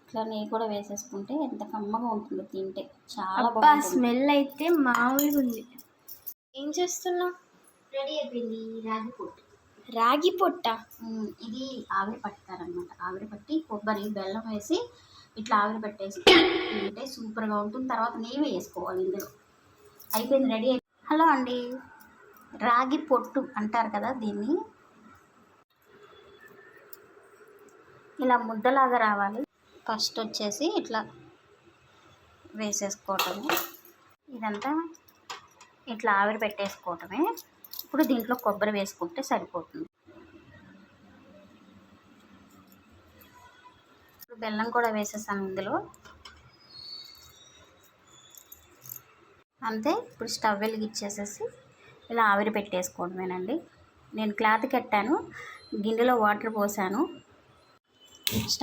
ఇట్లా నెయ్యి కూడా వేసేసుకుంటే ఎంత కమ్మగా ఉంటుందో తింటే, చాలా అబ్బా బాగుంటుంది. స్మెల్ అయితే మామూలుగా ఉంది. ఏం చేస్తున్నావు? రెడీ అయిపోయింది రాగి పొట్టు. రాగి పొట్ట? ఇది ఆవిరి పట్టుతారనమాట. ఆవిరి పట్టి కొబ్బరి బెల్లం వేసి ఇట్లా ఆవిరి పెట్టేసి తింటే సూపర్గా ఉంటుంది. తర్వాత నెయ్యి వేసుకోవాలి ఇందులో. అయిపోయింది, రెడీ అయిపోయింది. హలో అండి, రాగి పొట్టు అంటారు కదా దీన్ని. ఇలా ముద్దలాగా రావాలి. ఫస్ట్ వచ్చేసి ఇట్లా వేసేసుకోవటమే, ఇదంతా ఇట్లా ఆవిరి పెట్టేసుకోవటమే. ఇప్పుడు దీంట్లో కొబ్బరి వేసుకుంటే సరిపోతుంది. ఇప్పుడు బెల్లం కూడా వేసేసాను ఇందులో. అంతే. ఇప్పుడు స్టవ్ వెలిగిచ్చేసేసి ఇలా ఆవిరి పెట్టేసుకోవడమేనండి. నేను క్లాత్ కట్టాను, గిన్నెలో వాటర్ పోసాను.